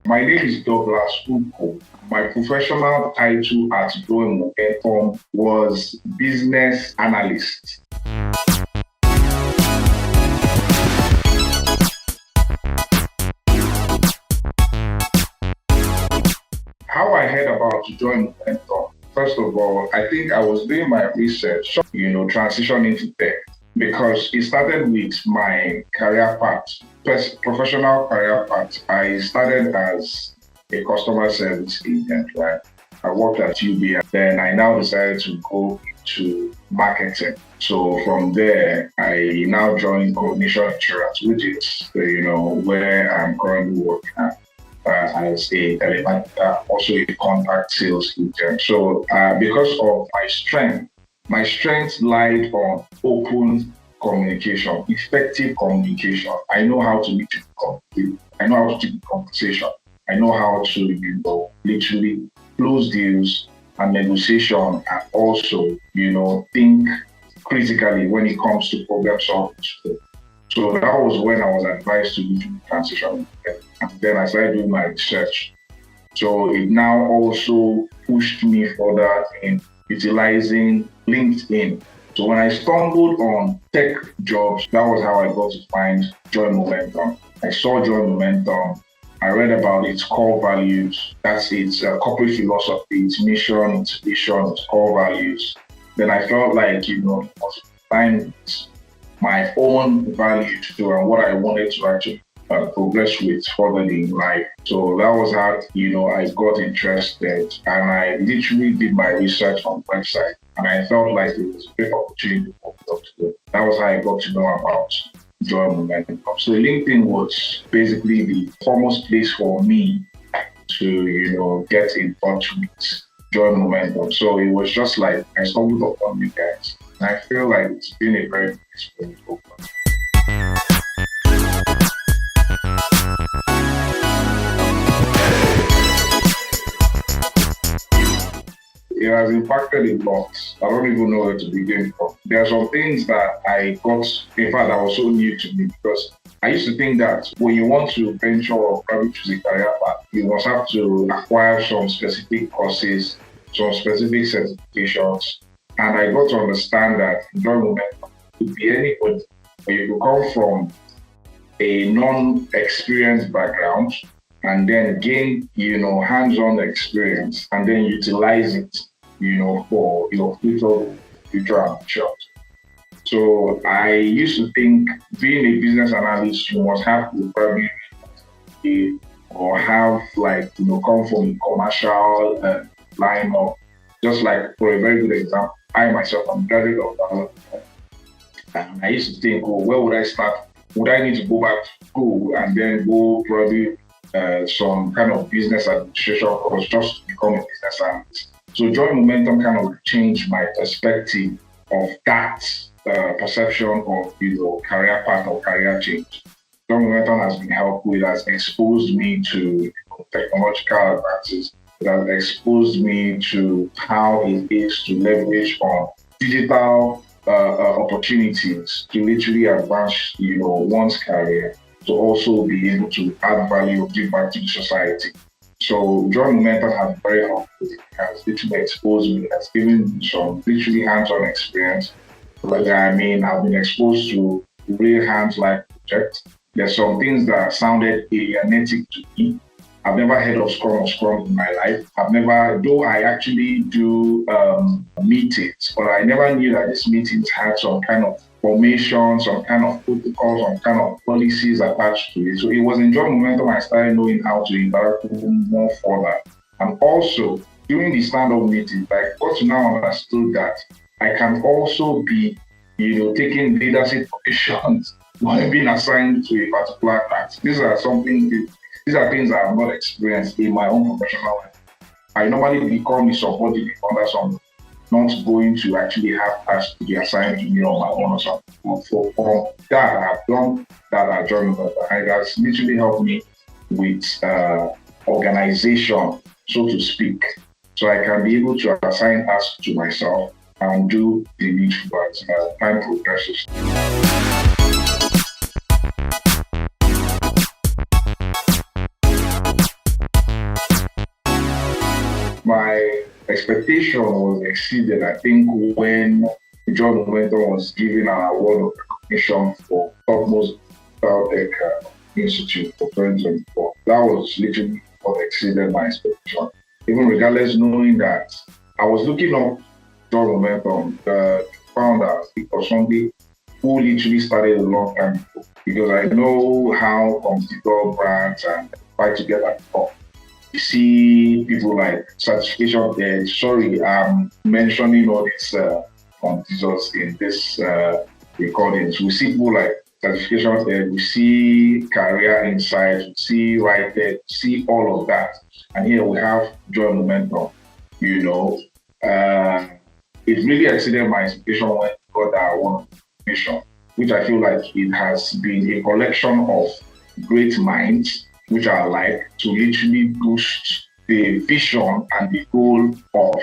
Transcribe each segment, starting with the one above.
My name is Douglas Uko. My professional title at Intern was business analyst. How I heard about to join Intern? First of all, I think I was doing my research, transition into tech, because it started with my career path, professional career path. I started as a customer service agent, right? I worked at UB, and then I now decided to go into marketing. So from there, I now joined Cognition Insurance, which is, where I'm currently working at. As a telemarketer, also a contact sales agent. So because of my strength lied on open communication, effective communication. I know how to meet people. I know how to keep conversation. I know how to, literally close deals and negotiation, and also, think critically when it comes to problem solving. So that was when I was advised to do transition. And then I started doing my research. So it now also pushed me further in utilizing LinkedIn. So when I stumbled on tech jobs, that was how I got to find Join Momentum. I saw Join Momentum. I read about its core values. That's its corporate philosophy, its mission, its vision, its core values. Then I felt like, it was find my own value to do and what I wanted to actually progress with further in life. So that was how, I got interested, and I literally did my research on the website, and I felt like it was a great opportunity for me to do. That was how I got to know about Join Momentum. So LinkedIn was basically the foremost place for me to, get in touch with Join Momentum. So it was just like I stumbled upon you guys. And I feel like it's been a very good experience so far. It has impacted a lot. I don't even know where to begin from. There are some things that I got, in fact, that was so new to me, because I used to think that when you want to venture or probably choose a career path, you must have to acquire some specific courses, some specific certifications. And I got to understand that Join Momentum could be anybody. You could come from a non-experienced background and then gain, hands-on experience and then utilize it, for your future ambitions. So I used to think being a business analyst, you must have to probably or have come from a commercial line of, just like for a very good example, I myself am graduate of development. And I used to think, where would I start? Would I need to go back to school and then go probably some kind of business administration course just to become a business analyst? So Join Momentum kind of changed my perspective of that perception of career path or career change. Join Momentum has been helpful. It has exposed me to technological advances. It has exposed me to how it is to leverage on digital opportunities to literally advance, one's career, to also be able to add value, give back to the society. So Join Momentum has been very helpful. It has literally exposed me, it has given me some literally hands-on experience. I've been exposed to real hands-like projects. There's some things that sounded alienating to me. I've never heard of Scrum in my life. Though I actually do meetings, but I never knew that these meetings had some kind of formation, some kind of protocols, some kind of policies attached to it. So it was in Join Momentum I started knowing how to interact with them more further. And also, during the stand-up meetings, I got to now understood that I can also be, taking leadership positions when being assigned to a particular task. These are things I have not experienced in my own professional life. I normally become a subordinate under someone, not going to actually have tasks to be assigned to me on my own or something. So for that, I have done that at Join Momentum. It has literally helped me with organization, so to speak. So I can be able to assign tasks to myself and do the needful as time progresses. expectation was exceeded, I think, when John Momentum was given an award of recognition for topmost biotech institute for 2024. That was literally what exceeded my expectation. Even regardless, knowing that I was looking up John Momentum, the founder, because somebody who literally started a long time ago, because I know how competitor brands and fight to get at the top. You see people like certification edge. Sorry, I'm mentioning all these competitors in this recordings. We see people like certification edge, we see career insights, we see right there, we see all of that. And here we have Joy Momentum. You know, it really exceeded my expectation when I got that one mission, which I feel like it has been a collection of great minds which are alike to literally boost the vision and the goal of,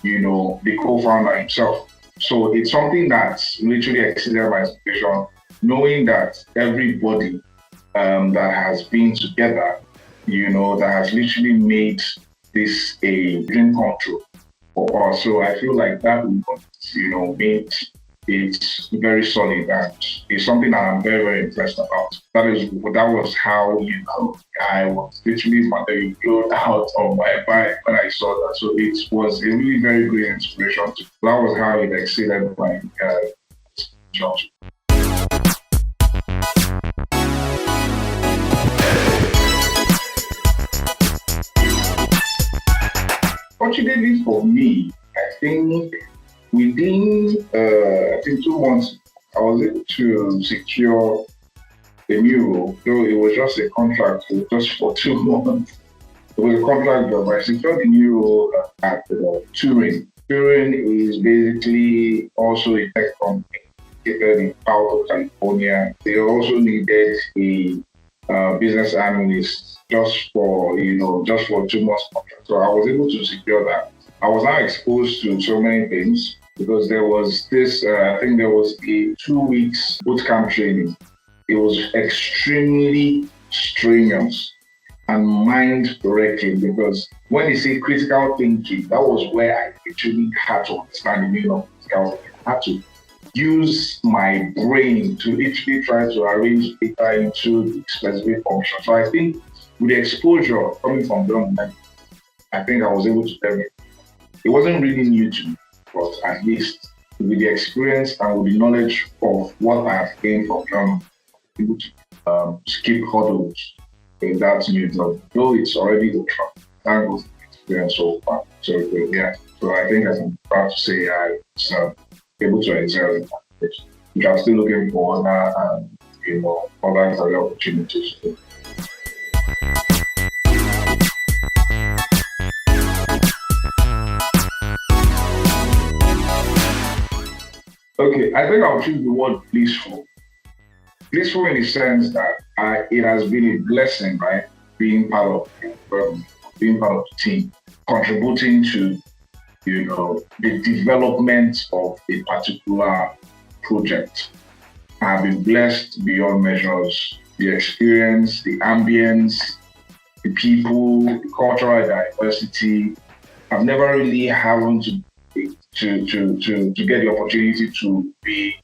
the co-founder himself. So it's something that's literally exceeded my expectation, knowing that everybody that has been together, that has literally made this a dream come true for us. So I feel like that, made it's very solid and it's something that I'm very, very impressed about. That was how, I was literally blown out of my bike when I saw that. So it was a really very great inspiration. That was how it exceeded my job. Fortunately for me, I think within, 2 months, I was able to secure a new role, though it was just a contract just for 2 months. It was a contract job. I secured a new role at Turing. Turing is basically also a tech company located in Palo, California. They also needed a business analyst just for 2 months contract. So I was able to secure that. I was now exposed to so many things because there was this, I think there was a 2 weeks bootcamp training. It was extremely strenuous and mind-wrecking because when they say critical thinking, that was where I actually had to understand the meaning of critical thinking. I had to use my brain to literally try to arrange data into specific functions. So I think with the exposure coming from them, I think I was able to tell it. It wasn't really new to me, but at least with the experience and with the knowledge of what I have gained from them, able to skip hurdles in that new job, though it's already the track. Thank God for the experience so far. So yeah, so I think I'm proud to say I was able to excel in that place, which I'm still looking for other career opportunities. Okay, I think I'll choose the word blissful. Blissful in the sense that it has been a blessing, right? Being part of the team, contributing to, the development of a particular project. I've been blessed beyond measures. The experience, the ambience, the people, the cultural diversity. I've never really having to get the opportunity to be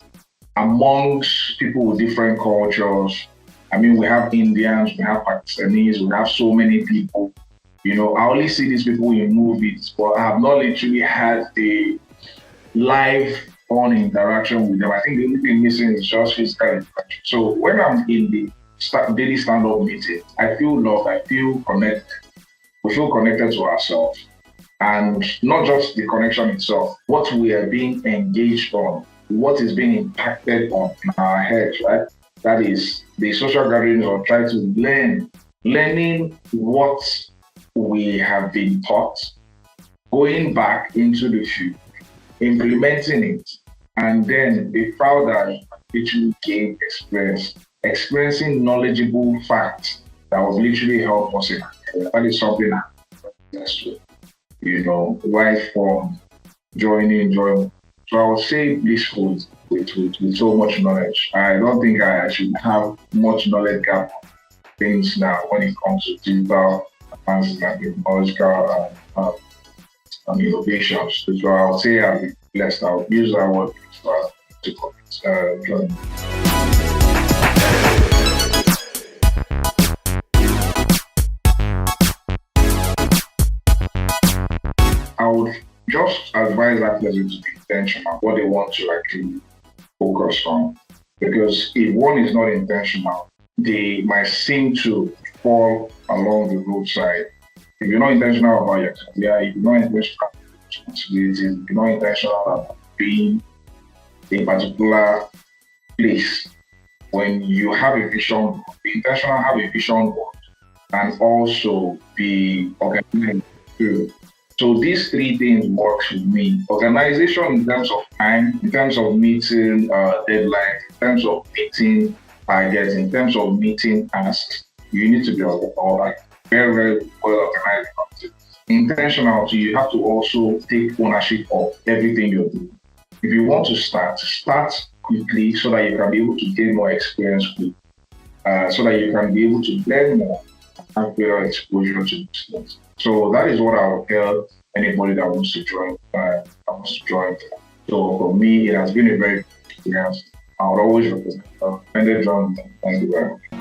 amongst people with different cultures. I mean, we have Indians, we have Pakistanis, we have so many people. I only see these people in movies, but I have not literally had the live on interaction with them. I think the only thing missing is just physical interaction. So when I'm in the daily stand-up meeting, I feel loved, I feel connected. We feel connected to ourselves. And not just the connection itself, what we are being engaged on, what is being impacted on in our heads, right? That is the social gatherings or try to learning what we have been taught, going back into the future, implementing it, and then be proud that literally gained experiencing knowledgeable facts that will literally help us in our career. That is something I'm blessed with. Right from joining. So I would say blissful with so much knowledge. I don't think I should have much knowledge gap on things now when it comes to digital advances and technological innovations. So I'll say I'm blessed. I'll use that word to join. I would just advise that person to be intentional, what they want to actually focus on. Because if one is not intentional, they might seem to fall along the roadside. If you're not intentional about your career, if you're not intentional about responsibilities, if you're not intentional about being in a particular place, when you have a vision, be intentional, have a vision board, and also be organized too. So these three things work for me. Organization in terms of time, in terms of meeting deadlines, in terms of meeting targets, in terms of meeting tasks, you need to be very, very well organized about it. Intentional, so you have to also take ownership of everything you're doing. If you want to start quickly so that you can be able to gain more experience quickly, so that you can be able to learn more and have better exposure to business. So that is what I would tell anybody that wants to join. So for me, it has been a very good experience. I would always recommend John. Thank you very much.